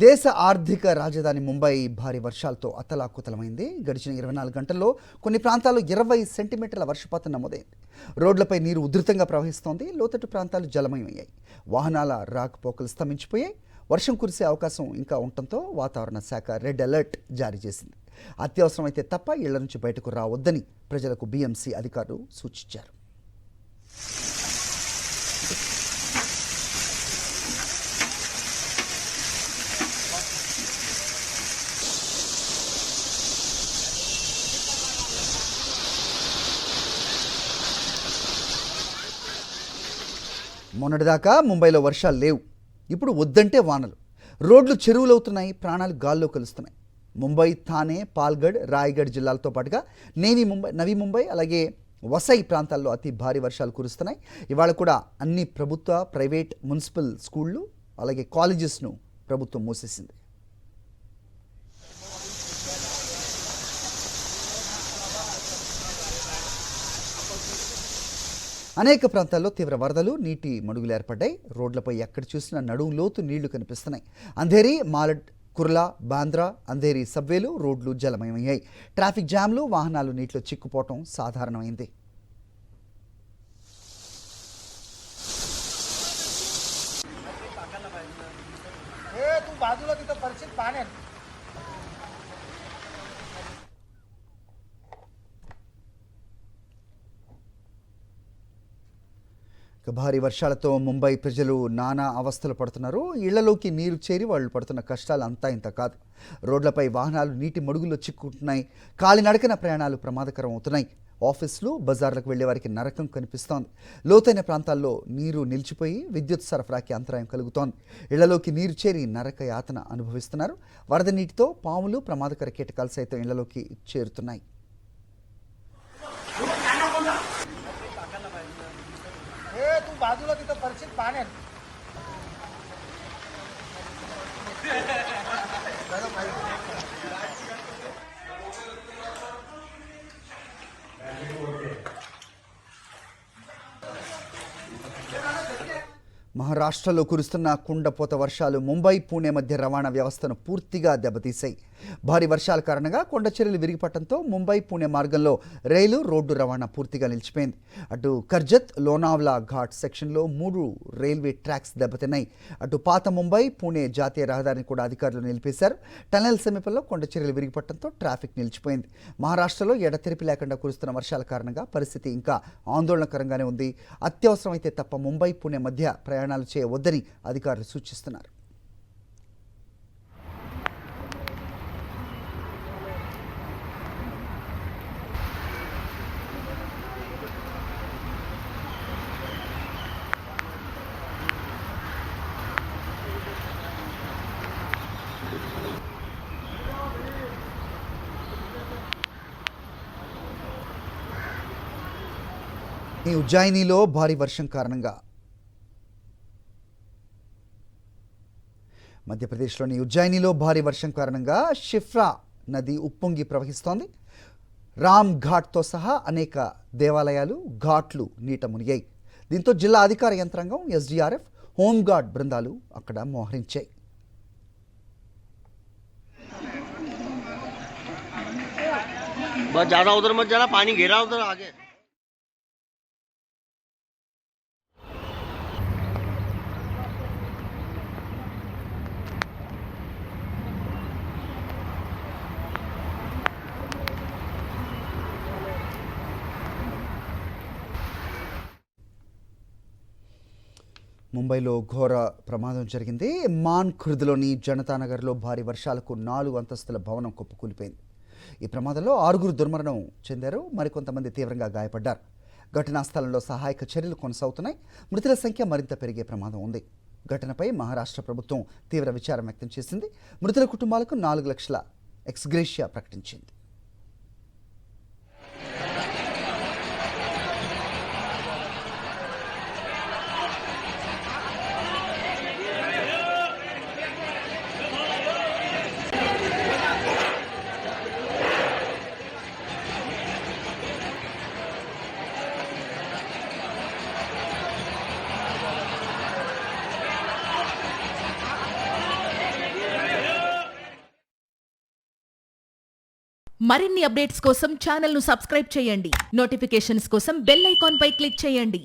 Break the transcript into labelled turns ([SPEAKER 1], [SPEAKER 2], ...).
[SPEAKER 1] దేశ ఆర్థిక రాజధాని ముంబై భారీ వర్షాలతో అతలాకుతలమైంది. గడిచిన 24 గంటల్లో కొన్ని ప్రాంతాల్లో 20 సెంటీమీటర్ల వర్షపాతం నమోదైంది. రోడ్లపై నీరు ఉధృతంగా ప్రవహిస్తోంది. లోతట్టు ప్రాంతాలు జలమయమయ్యాయి. వాహనాల రాకపోకలు స్తంభించిపోయాయి. వర్షం కురిసే అవకాశం ఇంకా ఉండటంతో వాతావరణ శాఖ రెడ్ అలర్ట్ జారీ చేసింది. అత్యవసరమైతే తప్ప ఇళ్ల నుంచి బయటకు రావద్దని ప్రజలకు బీఎంసీ అధికారులు సూచించారు. మొన్నటిదాకా ముంబైలో వర్షాలు లేవు. ఇప్పుడు వద్దంటే వానలు. రోడ్లు చెరువులవుతున్నాయి. ప్రాణాలు గాల్లో కలుస్తున్నాయి. ముంబై, థానే, పాల్గఢ్, రాయ్గఢ్ జిల్లాలతో పాటుగా నవీ ముంబై అలాగే వసై ప్రాంతాల్లో అతి భారీ వర్షాలు కురుస్తున్నాయి. ఇవాళ కూడా అన్ని ప్రభుత్వ, ప్రైవేట్, మున్సిపల్ స్కూళ్ళు అలాగే కాలేజెస్ను ప్రభుత్వం మూసేసింది. అనేక ప్రాంతాల్లో తీవ్ర వరదలు, నీటి మడుగులు ఏర్పడ్డాయి. రోడ్లపై ఎక్కడ చూసినా నడుము లోతు నీళ్లు కనిపిస్తున్నాయి. అంధేరి, మాలడ్, కుర్లా, బాంద్రా, అంధేరి సబ్వేలు రోడ్లు జలమయమయ్యాయి. ట్రాఫిక్ జామ్లు, వాహనాలు నీటిలో చిక్కుపోవటం సాధారణమైంది. భారీ వర్షాలతో ముంబై ప్రజలు నానా అవస్థలు పడుతున్నారు. ఇళ్లలోకి నీరు చేరి వాళ్ళు పడుతున్న కష్టాలు అంతా ఇంత కాదు. రోడ్లపై వాహనాలు నీటి మడుగుల్లో చిక్కుంటున్నాయి. కాలినడకన ప్రయాణాలు ప్రమాదకరం అవుతున్నాయి. ఆఫీసులు, బజార్లకు వెళ్లే వారికి నరకం కనిపిస్తోంది. లోతైన ప్రాంతాల్లో నీరు నిలిచిపోయి విద్యుత్ సరఫరాకి అంతరాయం కలుగుతోంది. ఇళ్లలోకి నీరు చేరి నరక యాతన అనుభవిస్తున్నారు. వరద నీటితో పాములు, ప్రమాదకర కీటకాలు సైతం ఇళ్లలోకి చేరుతున్నాయి.
[SPEAKER 2] बाजूला तिथं परिचित पाण्यात
[SPEAKER 1] మహారాష్ట్రలో కురుస్తున్న కుండపోత వర్షాలు ముంబై, పూణే మధ్య రవాణా వ్యవస్థను పూర్తిగా దెబ్బతీశాయి. భారీ వర్షాల కారణంగా కొండ చర్యలు విరిగిపడటంతో ముంబై, పూణే మార్గంలో రైలు, రోడ్డు రవాణా పూర్తిగా నిలిచిపోయింది. అటు కర్జత్, లోనావ్లా ఘాట్ సెక్షన్లో 3 రైల్వే ట్రాక్స్ దెబ్బతిన్నాయి. అటు పాత ముంబై, పూణే జాతీయ రహదారిని కూడా అధికారులు నిలిపేశారు. టనెల్ సమీపంలో కొండ చర్యలు విరిగిపడటంతో ట్రాఫిక్ నిలిచిపోయింది. మహారాష్ట్రలో ఎడతెరిపి లేకుండా కురుస్తున్న వర్షాల కారణంగా పరిస్థితి ఇంకా ఆందోళనకరంగానే ఉంది. అత్యవసరమైతే తప్ప ముంబై, పూణే మధ్య ప్రయాణాలు చేయవద్దని అధికారులు సూచిస్తున్నారు. ఈ ఉజ్జయినిలో భారీ వర్షం కారణంగా మధ్యప్రదేశ్లోని ఉజ్జయినిలో భారీ వర్షం కారణంగా షిఫ్రా నది ఉప్పొంగి ప్రవహిస్తోంది. రామ్ ఘాట్తో సహా అనేక దేవాలయాలు, ఘాట్లు నీట మునిగాయి. దీంతో జిల్లా అధికార యంత్రాంగం, ఎస్డీఆర్ఎఫ్, హోంగార్డ్ బృందాలు అక్కడ మోహరించాయి.
[SPEAKER 3] ज़्यादा उधर मत जाना, पानी घेरा उधर आगे।
[SPEAKER 1] ముంబైలో ఘోర ప్రమాదం జరిగింది. మాన్ ఖుర్ద్లోని జనతానగర్లో భారీ వర్షాలకు 4 అంతస్తుల భవనం కుప్పకూలిపోయింది. ఈ ప్రమాదంలో 6 దుర్మరణం చెందారు. మరికొంతమంది తీవ్రంగా గాయపడ్డారు. ఘటనా స్థలంలో సహాయక చర్యలు కొనసాగుతున్నాయి. మృతుల సంఖ్య మరింత పెరిగే ప్రమాదం ఉంది. ఘటనపై మహారాష్ట్ర ప్రభుత్వం తీవ్ర విచారం వ్యక్తం చేసింది. మృతుల కుటుంబాలకు 4 లక్షల ఎక్స్గ్రేషియా ప్రకటించింది.
[SPEAKER 3] మరిన్ని అప్డేట్స్ కోసం ఛానల్ ను సబ్స్క్రైబ్ చేయండి. నోటిఫికేషన్స్ కోసం బెల్ ఐకాన్ పై క్లిక్ చేయండి.